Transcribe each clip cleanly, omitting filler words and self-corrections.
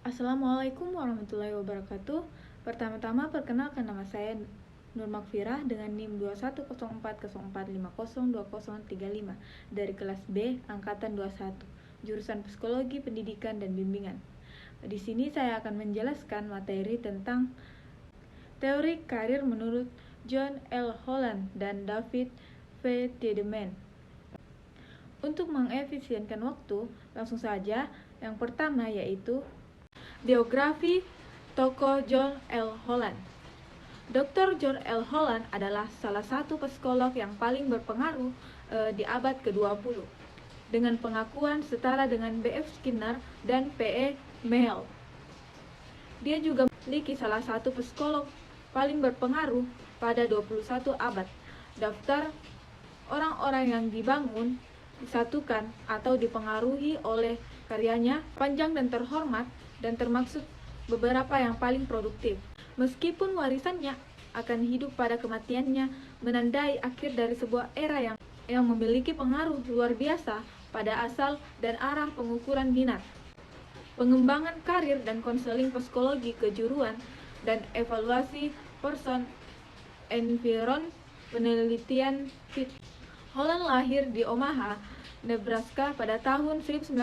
Assalamualaikum warahmatullahi wabarakatuh. Pertama-tama perkenalkan nama saya Nur Makfirah dengan NIM 210404502035 dari kelas B angkatan 21, jurusan Psikologi Pendidikan dan Bimbingan. Di sini saya akan menjelaskan materi tentang teori karir menurut John L. Holland dan David V. Tiedemann. Untuk mengefisienkan waktu, langsung saja. Yang pertama yaitu biografi tokoh John L. Holland. Dr. John L. Holland adalah salah satu psikolog yang paling berpengaruh di abad ke-20 dengan pengakuan setara dengan B.F. Skinner dan P.E. Mehl. Dia juga memiliki salah satu psikolog paling berpengaruh pada 21 abad. Daftar orang-orang yang dibangun, disatukan, atau dipengaruhi oleh karyanya panjang dan terhormat, dan termaksud beberapa yang paling produktif. Meskipun warisannya akan hidup pada kematiannya menandai akhir dari sebuah era yang memiliki pengaruh luar biasa pada asal dan arah pengukuran minat, pengembangan karir dan konseling psikologi kejuruan, dan evaluasi person environ penelitian fit. Holland lahir di Omaha, Nebraska pada tahun 1919.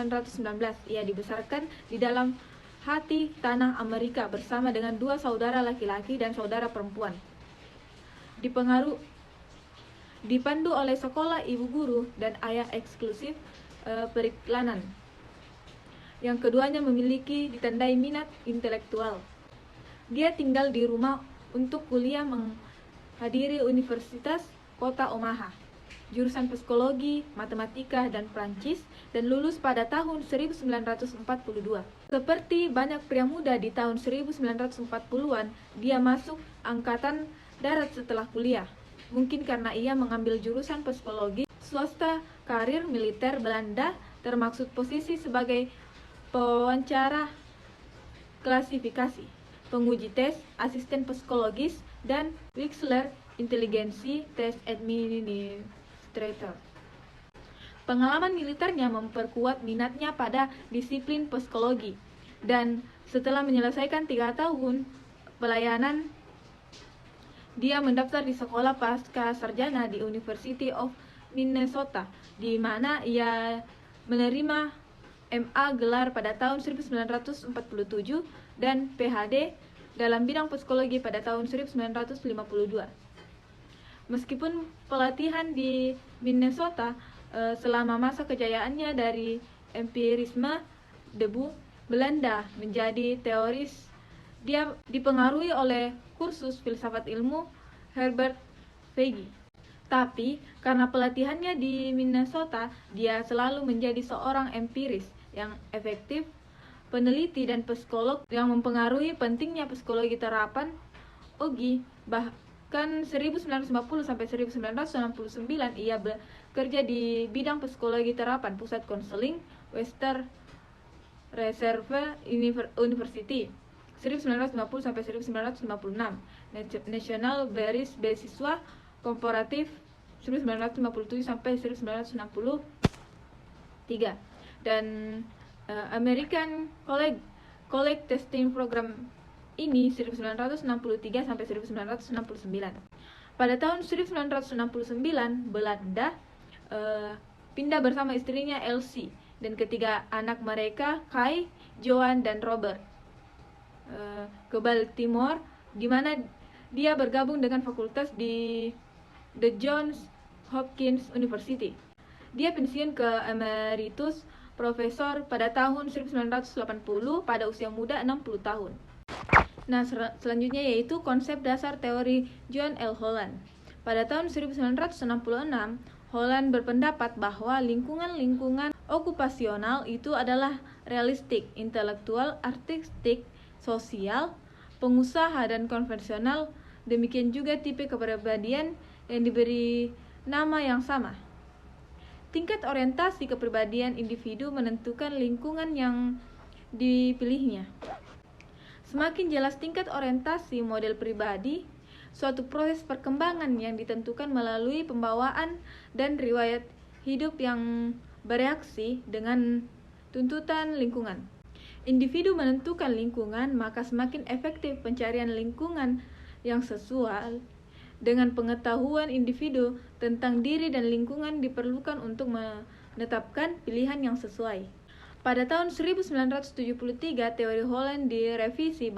Ia dibesarkan di dalam hati tanah Amerika bersama dengan dua saudara laki-laki dan saudara perempuan. Dipandu oleh sekolah ibu guru dan ayah eksklusif periklanan. Yang keduanya memiliki ditandai minat intelektual. Dia tinggal di rumah untuk kuliah menghadiri Universitas Kota Omaha, jurusan psikologi, matematika, dan Prancis, dan lulus pada tahun 1942. Seperti banyak pria muda di tahun 1940-an, dia masuk Angkatan Darat setelah kuliah. Mungkin karena ia mengambil jurusan psikologi swasta, karir militer Belanda termaksud posisi sebagai pewawancara klasifikasi, penguji tes, asisten psikologis, dan Wechsler inteligensi tes administrator. Pengalaman militernya memperkuat minatnya pada disiplin psikologi, dan setelah menyelesaikan 3 tahun pelayanan, dia mendaftar di sekolah pasca sarjana di University of Minnesota, di mana ia menerima MA gelar pada tahun 1947 dan PhD dalam bidang psikologi pada tahun 1952. Meskipun pelatihan di Minnesota selama masa kejayaannya dari empirisme debu Belanda menjadi teoris, dia dipengaruhi oleh kursus filsafat ilmu Herbert Feigen. Tapi karena pelatihannya di Minnesota, dia selalu menjadi seorang empiris yang efektif, peneliti dan psikolog yang mempengaruhi pentingnya psikologi terapan Ogi. Bahkan 1950 sampai 1969 ia bekerja di bidang psikologi terapan Pusat Konseling Western Reserve University 1950 sampai 1956, National Beasiswa Komparatif 1957 sampai 1963, dan American College Testing Program ini 1963 sampai 1969. Pada tahun 1969, Belanda pindah bersama istrinya Elsie dan ketiga anak mereka, Kai, Joan, dan Robert, ke Baltimore, di mana dia bergabung dengan fakultas di The Johns Hopkins University. Dia pensiun ke emeritus profesor pada tahun 1980 pada usia muda 60 tahun. Nah, selanjutnya yaitu konsep dasar teori John L. Holland. Pada tahun 1966, Holland berpendapat bahwa lingkungan okupasional itu adalah realistik, intelektual, artistik, sosial, pengusaha, dan konvensional. Demikian juga tipe kepribadian yang diberi nama yang sama. Tingkat orientasi kepribadian individu menentukan lingkungan yang dipilihnya. Semakin jelas tingkat orientasi model pribadi, suatu proses perkembangan yang ditentukan melalui pembawaan dan riwayat hidup yang bereaksi dengan tuntutan lingkungan. individu menentukan lingkungan, maka semakin efektif pencarian lingkungan yang sesuai dengan pengetahuan individu tentang diri dan lingkungan diperlukan untuk menetapkan pilihan yang sesuai. Pada tahun 1973, teori Holland direvisi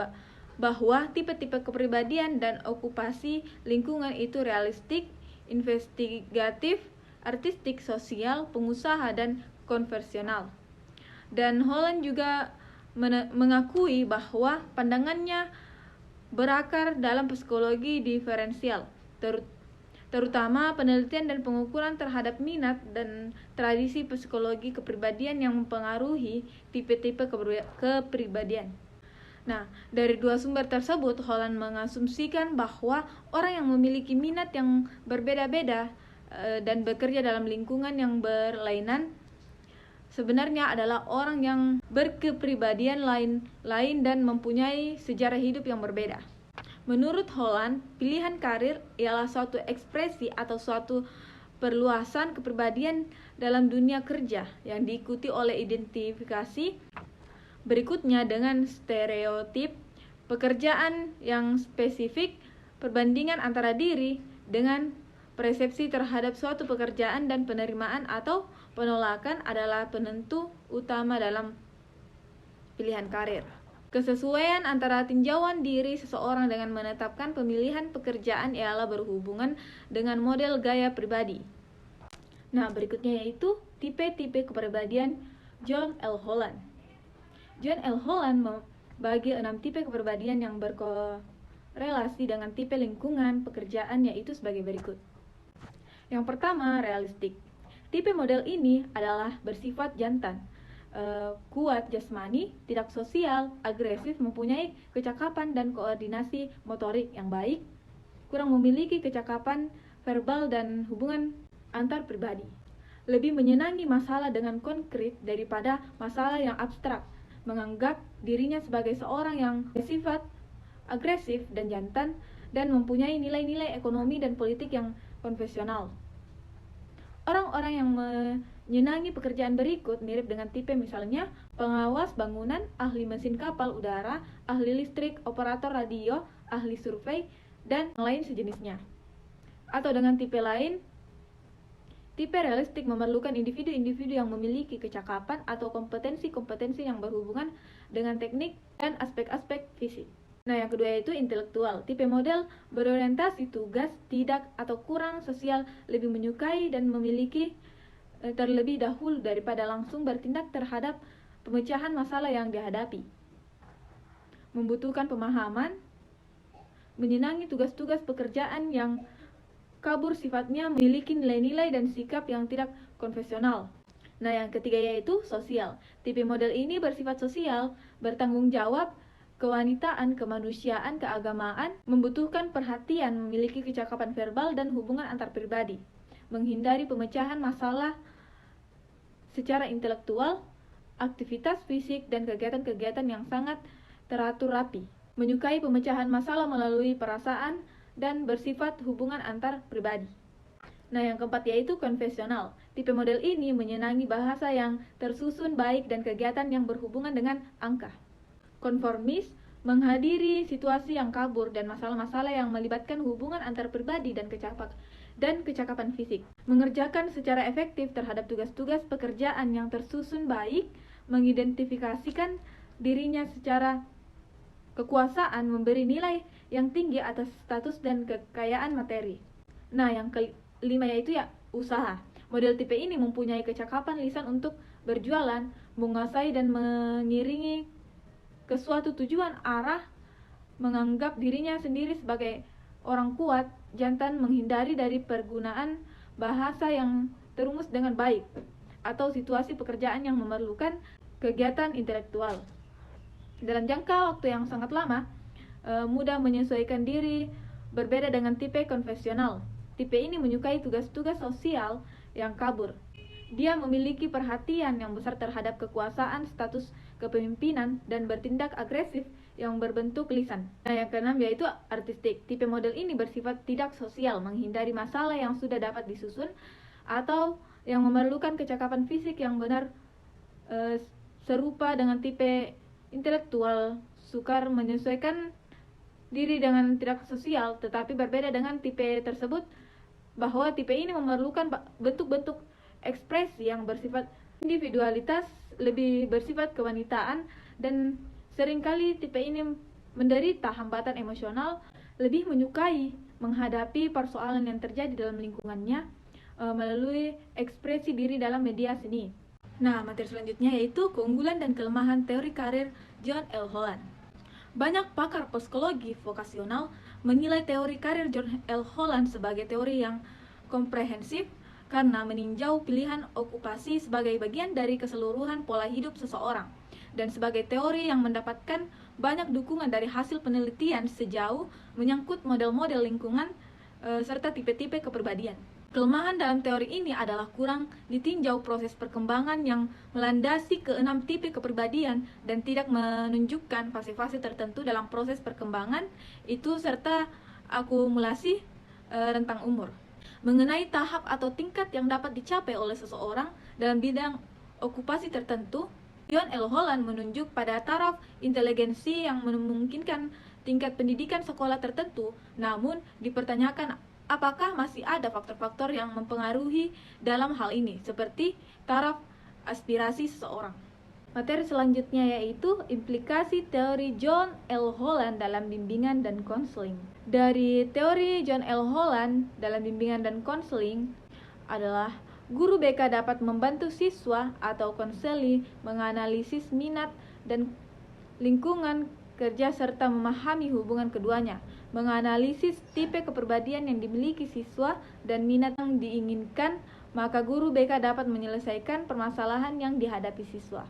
bahwa tipe-tipe kepribadian dan okupasi lingkungan itu realistik, investigatif, artistik, sosial, pengusaha, dan konversional. Dan Holland juga mengakui bahwa pandangannya berakar dalam psikologi diferensial, terutama penelitian dan pengukuran terhadap minat dan tradisi psikologi kepribadian yang mempengaruhi tipe-tipe kepribadian. Nah, dari dua sumber tersebut, Holland mengasumsikan bahwa orang yang memiliki minat yang berbeda-beda dan bekerja dalam lingkungan yang berlainan sebenarnya adalah orang yang berkepribadian lain dan mempunyai sejarah hidup yang berbeda. Menurut Holland, pilihan karir ialah suatu ekspresi atau suatu perluasan kepribadian dalam dunia kerja yang diikuti oleh identifikasi berikutnya dengan stereotip pekerjaan yang spesifik, perbandingan antara diri dengan persepsi terhadap suatu pekerjaan, dan penerimaan atau penolakan adalah penentu utama dalam pilihan karir. Kesesuaian antara tinjauan diri seseorang dengan menetapkan pemilihan pekerjaan ialah berhubungan dengan model gaya pribadi. Nah, berikutnya yaitu tipe-tipe kepribadian John L. Holland. John L. Holland membagi 6 tipe kepribadian yang berkorelasi dengan tipe lingkungan pekerjaan, yaitu sebagai berikut. Yang pertama, realistik. Tipe model ini adalah bersifat jantan, kuat jasmani, tidak sosial, agresif, mempunyai kecakapan dan koordinasi motorik yang baik, kurang memiliki kecakapan verbal dan hubungan antar pribadi. Lebih menyenangi masalah dengan konkret daripada masalah yang abstrak, menganggap dirinya sebagai seorang yang bersifat agresif dan jantan, dan mempunyai nilai-nilai ekonomi dan politik yang konvensional. Orang-orang yang menyenangi pekerjaan berikut mirip dengan tipe misalnya pengawas bangunan, ahli mesin kapal udara, ahli listrik, operator radio, ahli survei, dan lain sejenisnya. Atau dengan tipe lain, tipe realistik memerlukan individu-individu yang memiliki kecakapan atau kompetensi-kompetensi yang berhubungan dengan teknik dan aspek-aspek fisik. Nah, yang kedua yaitu intelektual. Tipe model berorientasi tugas, tidak atau kurang sosial, lebih menyukai dan memiliki terlebih dahulu daripada langsung bertindak terhadap pemecahan masalah yang dihadapi. Membutuhkan pemahaman, menyenangi tugas-tugas pekerjaan yang kabur sifatnya, memiliki nilai-nilai dan sikap yang tidak konvensional. Nah, yang ketiga yaitu sosial. Tipe model ini bersifat sosial, bertanggung jawab, kewanitaan, kemanusiaan, keagamaan, membutuhkan perhatian, memiliki kecakapan verbal dan hubungan antar pribadi, menghindari pemecahan masalah secara intelektual, aktivitas fisik dan kegiatan-kegiatan yang sangat teratur rapi, menyukai pemecahan masalah melalui perasaan dan bersifat hubungan antar pribadi. Nah, yang keempat yaitu konvensional. Tipe model ini menyenangi bahasa yang tersusun baik dan kegiatan yang berhubungan dengan angka. Konformis, menghadiri situasi yang kabur dan masalah-masalah yang melibatkan hubungan antar pribadi dan kecakapan fisik. Mengerjakan secara efektif terhadap tugas-tugas pekerjaan yang tersusun baik, mengidentifikasikan dirinya secara kekuasaan, memberi nilai yang tinggi atas status dan kekayaan materi. Nah, yang kelima yaitu usaha. Model tipe ini mempunyai kecakapan lisan untuk berjualan, menguasai dan mengiringi ke suatu tujuan arah, menganggap dirinya sendiri sebagai orang kuat, jantan, menghindari dari pergunaan bahasa yang terumus dengan baik, atau situasi pekerjaan yang memerlukan kegiatan intelektual. Dalam jangka waktu yang sangat lama, mudah menyesuaikan diri, berbeda dengan tipe konvensional. Tipe ini menyukai tugas-tugas sosial yang kabur. Dia memiliki perhatian yang besar terhadap kekuasaan, status kepemimpinan, dan bertindak agresif yang berbentuk lisan. Nah, yang keenam yaitu artistik. Tipe model ini bersifat tidak sosial, menghindari masalah yang sudah dapat disusun atau yang memerlukan kecakapan fisik yang benar, serupa dengan tipe intelektual sukar menyesuaikan diri dengan tidak sosial, tetapi berbeda dengan tipe tersebut, bahwa tipe ini memerlukan bentuk-bentuk ekspresi yang bersifat individualitas, lebih bersifat kewanitaan, dan seringkali tipe ini menderita hambatan emosional, lebih menyukai menghadapi persoalan yang terjadi dalam lingkungannya melalui ekspresi diri dalam media seni. Nah, materi selanjutnya yaitu keunggulan dan kelemahan teori karir John L. Holland. Banyak pakar psikologi vokasional menilai teori karir John L. Holland sebagai teori yang komprehensif karena meninjau pilihan okupasi sebagai bagian dari keseluruhan pola hidup seseorang, dan sebagai teori yang mendapatkan banyak dukungan dari hasil penelitian sejauh menyangkut model-model lingkungan serta tipe-tipe kepribadian. Kelemahan dalam teori ini adalah kurang ditinjau proses perkembangan yang melandasi ke-6 tipe kepribadian dan tidak menunjukkan fase-fase tertentu dalam proses perkembangan itu serta akumulasi rentang umur. Mengenai tahap atau tingkat yang dapat dicapai oleh seseorang dalam bidang okupasi tertentu, John L. Holland menunjuk pada taraf inteligensi yang memungkinkan tingkat pendidikan sekolah tertentu, namun dipertanyakan apakah masih ada faktor-faktor yang mempengaruhi dalam hal ini, seperti taraf aspirasi seseorang. Materi selanjutnya yaitu implikasi teori John L. Holland dalam bimbingan dan konseling. Dari teori John L. Holland dalam bimbingan dan konseling adalah guru BK dapat membantu siswa atau konseli menganalisis minat dan lingkungan kerja serta memahami hubungan keduanya, menganalisis tipe kepribadian yang dimiliki siswa dan minat yang diinginkan, maka guru BK dapat menyelesaikan permasalahan yang dihadapi siswa.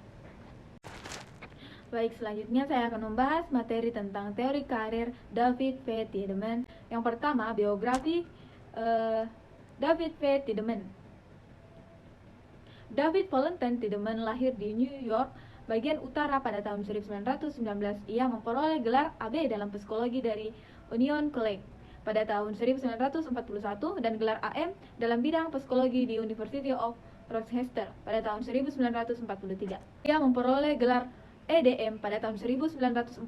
Baik, selanjutnya saya akan membahas materi tentang teori karir David V. Tiedemann. Yang pertama, biografi David V. Tiedemann. David Valentine Tiedemann lahir di New York, bagian utara pada tahun 1919. Ia memperoleh gelar AB dalam psikologi dari Union College pada tahun 1941 dan gelar AM dalam bidang psikologi di University of Rochester pada tahun 1943. Ia memperoleh gelar EDM pada tahun 1948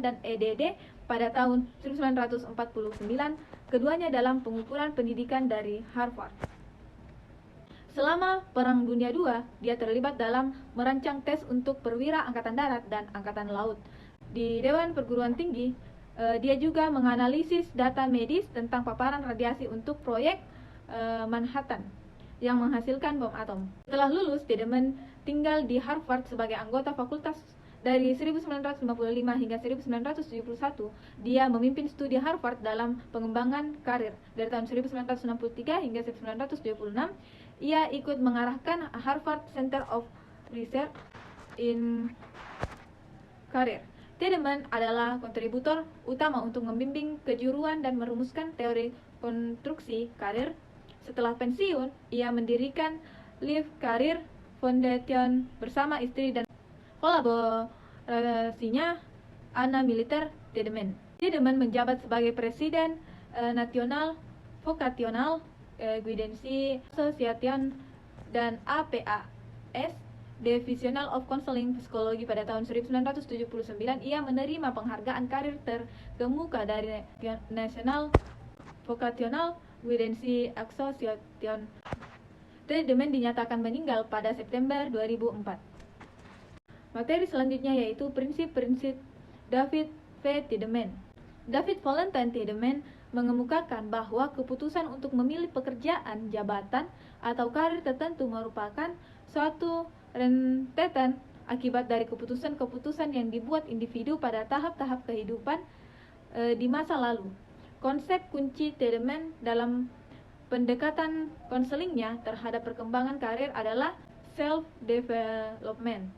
dan EDD pada tahun 1949, keduanya dalam pengukuran pendidikan dari Harvard. Selama Perang Dunia II, dia terlibat dalam merancang tes untuk perwira Angkatan Darat dan Angkatan Laut. Di Dewan Perguruan Tinggi, dia juga menganalisis data medis tentang paparan radiasi untuk proyek Manhattan yang menghasilkan bom atom. Setelah lulus, Tiedemann tinggal di Harvard sebagai anggota fakultas dari 1955 hingga 1971. Dia memimpin studi Harvard dalam pengembangan karir. Dari tahun 1963 hingga 1976, ia ikut mengarahkan Harvard Center of Research in Career. Tiedemann adalah kontributor utama untuk membimbing kejuruan dan merumuskan teori konstruksi karir. Setelah pensiun, ia mendirikan Life Career Foundation bersama istri dan kolaborasinya Anna Militer Tiedemann. Tiedemann menjabat sebagai Presiden Nasional Vocational Guidance Association dan APAS Divisional of Counseling Psikologi pada tahun 1979. Ia menerima penghargaan karir terkemuka dari National Vocational Guidance Association. Tiedemann dinyatakan meninggal pada September 2004. Materi selanjutnya yaitu prinsip-prinsip David V. Tiedemann. David Valentine Tiedemann mengemukakan bahwa keputusan untuk memilih pekerjaan, jabatan, atau karir tertentu merupakan suatu rentetan akibat dari keputusan-keputusan yang dibuat individu pada tahap-tahap kehidupan di masa lalu. Konsep kunci Tiedemann dalam pendekatan konselingnya terhadap perkembangan karir adalah self-development.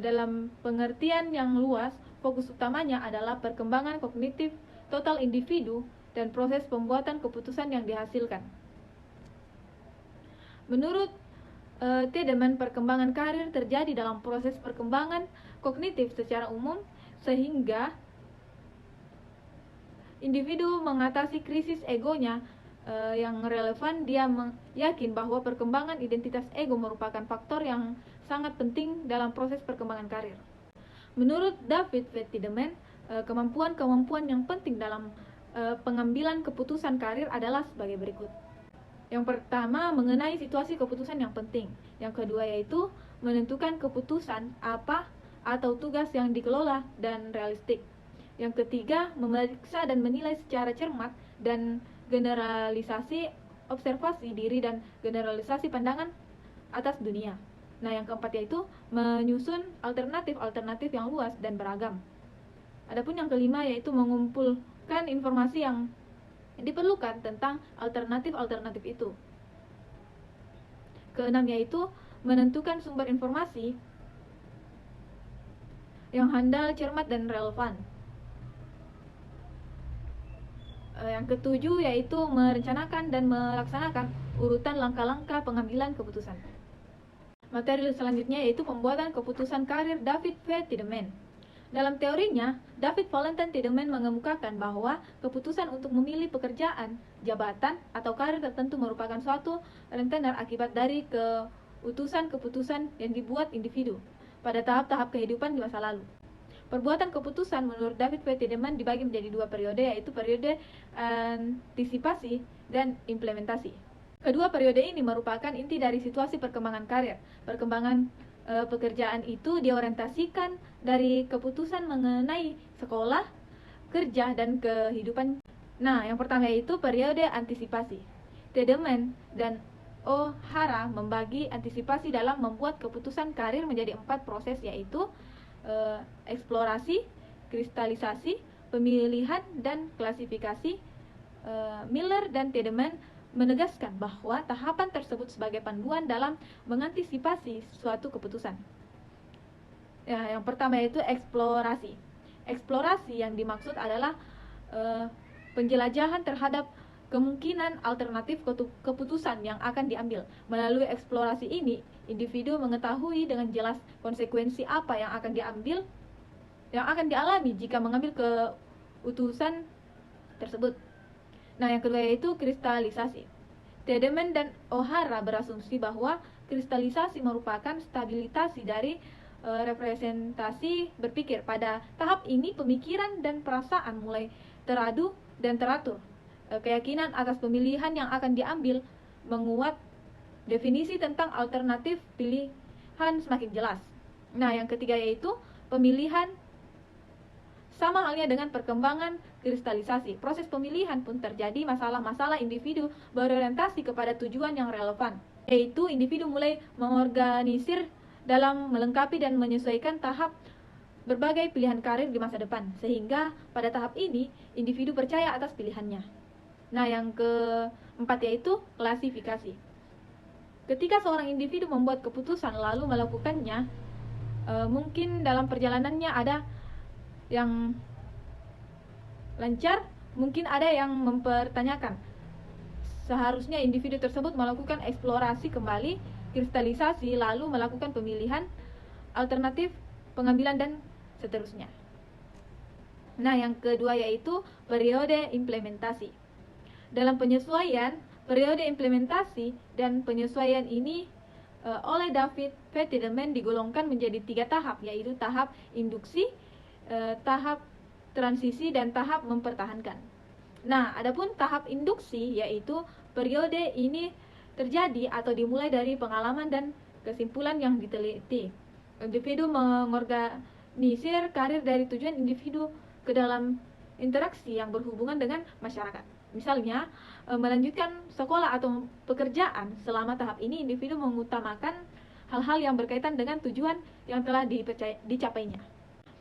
Dalam pengertian yang luas, fokus utamanya adalah perkembangan kognitif total individu dan proses pembuatan keputusan yang dihasilkan. Menurut Tiedemann, perkembangan karir terjadi dalam proses perkembangan kognitif secara umum, sehingga individu mengatasi krisis egonya yang relevan. Dia yakin bahwa perkembangan identitas ego merupakan faktor yang sangat penting dalam proses perkembangan karir. Menurut David V. Tiedemann, kemampuan-kemampuan yang penting dalam pengambilan keputusan karir adalah sebagai berikut. Yang pertama, mengenai situasi keputusan yang penting. Yang kedua yaitu menentukan keputusan apa atau tugas yang dikelola dan realistik. Yang ketiga, memeriksa dan menilai secara cermat dan generalisasi observasi diri dan generalisasi pandangan atas dunia. Nah, yang keempat yaitu menyusun alternatif-alternatif yang luas dan beragam. Adapun yang kelima yaitu mengumpulkan informasi yang diperlukan tentang alternatif-alternatif itu. Keenam yaitu menentukan sumber informasi yang handal, cermat, dan relevan. Yang ketujuh yaitu merencanakan dan melaksanakan urutan langkah-langkah pengambilan keputusan. Materi selanjutnya yaitu pembuatan keputusan karir David V. Tiedemann. Dalam teorinya, David Valentine Tiedemann mengemukakan bahwa keputusan untuk memilih pekerjaan, jabatan, atau karir tertentu merupakan suatu rentener akibat dari keputusan-keputusan yang dibuat individu pada tahap-tahap kehidupan di masa lalu. Perbuatan keputusan menurut David V. Tiedemann dibagi menjadi dua periode, yaitu periode antisipasi dan implementasi. Kedua periode ini merupakan inti dari situasi perkembangan karir. Perkembangan pekerjaan itu diorientasikan dari keputusan mengenai sekolah, kerja, dan kehidupan. Nah, yang pertama yaitu periode antisipasi. Tiedemann dan O'Hara membagi antisipasi dalam membuat keputusan karir menjadi 4 proses, yaitu eksplorasi, kristalisasi, pemilihan, dan klasifikasi. Miller dan Tiedemann menegaskan bahwa tahapan tersebut sebagai panduan dalam mengantisipasi suatu keputusan. Ya, yang pertama yaitu eksplorasi. Eksplorasi yang dimaksud adalah penjelajahan terhadap kemungkinan alternatif keputusan yang akan diambil. Melalui eksplorasi ini, individu mengetahui dengan jelas konsekuensi apa yang akan dialami jika mengambil keputusan tersebut. Nah, yang kedua yaitu kristalisasi. Tiedemann dan O'Hara berasumsi bahwa kristalisasi merupakan stabilisasi dari representasi berpikir. Pada tahap ini, pemikiran dan perasaan mulai teradu dan teratur. Keyakinan atas pemilihan yang akan diambil menguat. Definisi tentang alternatif pilihan semakin jelas. Nah, yang ketiga yaitu pemilihan. Sama halnya dengan perkembangan kristalisasi, proses pemilihan pun terjadi masalah-masalah individu berorientasi kepada tujuan yang relevan, yaitu individu mulai mengorganisir dalam melengkapi dan menyesuaikan tahap berbagai pilihan karir di masa depan, sehingga pada tahap ini individu percaya atas pilihannya. Nah, yang keempat yaitu klasifikasi. Ketika seorang individu membuat keputusan lalu melakukannya, mungkin dalam perjalanannya ada yang lancar, mungkin ada yang mempertanyakan. Seharusnya individu tersebut melakukan eksplorasi kembali, kristalisasi, lalu melakukan pemilihan, alternatif, pengambilan, dan seterusnya. Nah, yang kedua yaitu periode implementasi. Dalam penyesuaian, periode implementasi dan penyesuaian ini oleh David V. Tiedemann digolongkan menjadi 3 tahap, yaitu tahap induksi, tahap transisi, dan tahap mempertahankan. Nah, adapun tahap induksi yaitu periode ini terjadi atau dimulai dari pengalaman dan kesimpulan yang diteliti. Individu mengorganisir karir dari tujuan individu ke dalam interaksi yang berhubungan dengan masyarakat. Misalnya, melanjutkan sekolah atau pekerjaan. Selama tahap ini, individu mengutamakan hal-hal yang berkaitan dengan tujuan yang telah dicapainya.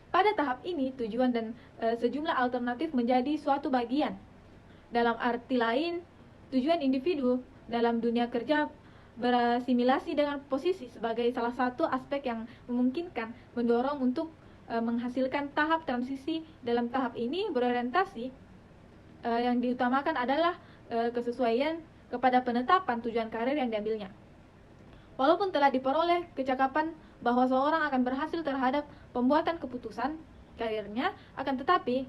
Pada tahap ini, tujuan dan sejumlah alternatif menjadi suatu bagian. Dalam arti lain, tujuan individu dalam dunia kerja berasimilasi dengan posisi sebagai salah satu aspek yang memungkinkan mendorong untuk menghasilkan tahap transisi. Dalam tahap ini berorientasi yang diutamakan adalah kesesuaian kepada penetapan tujuan karir yang diambilnya. Walaupun telah diperoleh kecakapan bahwa seorang akan berhasil terhadap pembuatan keputusan karirnya, akan tetapi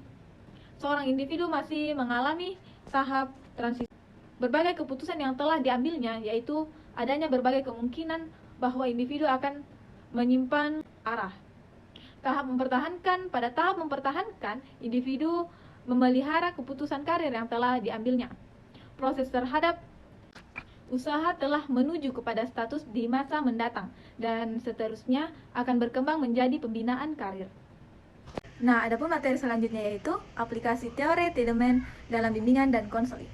seorang individu masih mengalami tahap transisi. Berbagai keputusan yang telah diambilnya, yaitu adanya berbagai kemungkinan bahwa individu akan menyimpan arah. Pada tahap mempertahankan, individu memelihara keputusan karir yang telah diambilnya. Proses terhadap usaha telah menuju kepada status di masa mendatang, dan seterusnya akan berkembang menjadi pembinaan karir. Nah, adapun materi selanjutnya yaitu aplikasi teori Tiedemann dalam bimbingan dan konseling.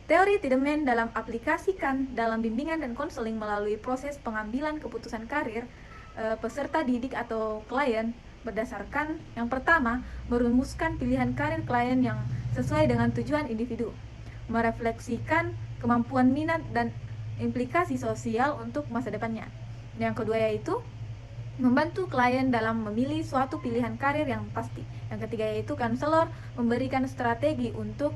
Teori Tiedemann dalam aplikasikan dalam bimbingan dan konseling melalui proses pengambilan keputusan karir peserta didik atau klien berdasarkan yang pertama, merumuskan pilihan karir klien yang sesuai dengan tujuan individu, merefleksikan kemampuan minat dan implikasi sosial untuk masa depannya. Yang kedua yaitu membantu klien dalam memilih suatu pilihan karir yang pasti. Yang ketiga yaitu konselor memberikan strategi untuk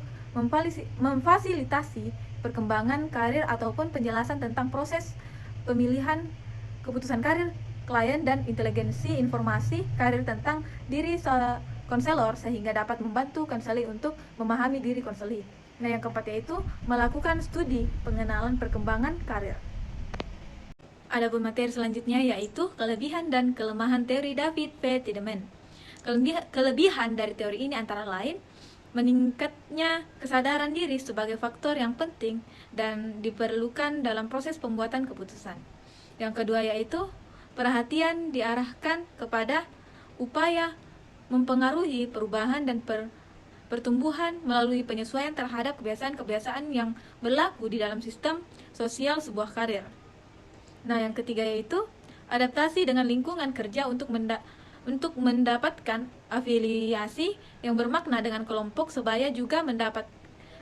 memfasilitasi perkembangan karir ataupun penjelasan tentang proses pemilihan keputusan karir klien dan inteligensi informasi karir tentang diri konselor sehingga dapat membantu konseli untuk memahami diri konseli. Nah, yang keempat yaitu melakukan studi pengenalan perkembangan karir. Adapun materi selanjutnya yaitu kelebihan dan kelemahan teori David P. Tiedemann. Kelebihan dari teori ini antara lain meningkatnya kesadaran diri sebagai faktor yang penting dan diperlukan dalam proses pembuatan keputusan. Yang kedua yaitu perhatian diarahkan kepada upaya mempengaruhi perubahan dan pertumbuhan melalui penyesuaian terhadap kebiasaan-kebiasaan yang berlaku di dalam sistem sosial sebuah karir. Nah, yang ketiga yaitu adaptasi dengan lingkungan kerja untuk mendapatkan afiliasi yang bermakna dengan kelompok sebaya juga mendapat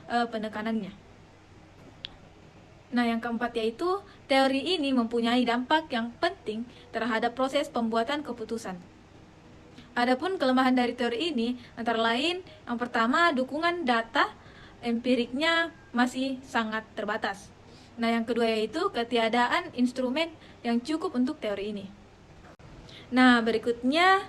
penekanannya. Nah, yang keempat yaitu teori ini mempunyai dampak yang penting terhadap proses pembuatan keputusan. Adapun kelemahan dari teori ini antara lain yang pertama, dukungan data empiriknya masih sangat terbatas. Nah, yang kedua yaitu ketiadaan instrumen yang cukup untuk teori ini. Nah, berikutnya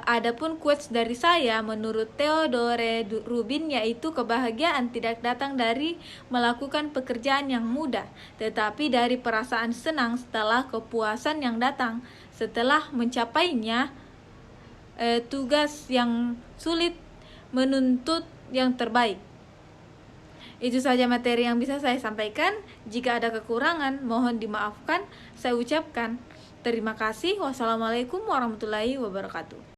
adapun quotes dari saya menurut Theodore Rubin yaitu kebahagiaan tidak datang dari melakukan pekerjaan yang mudah, tetapi dari perasaan senang setelah kepuasan yang datang setelah mencapainya. Tugas yang sulit menuntut yang terbaik. Itu saja materi yang bisa saya sampaikan. Jika ada kekurangan, mohon dimaafkan. Saya ucapkan terima kasih. Wassalamualaikum warahmatullahi wabarakatuh.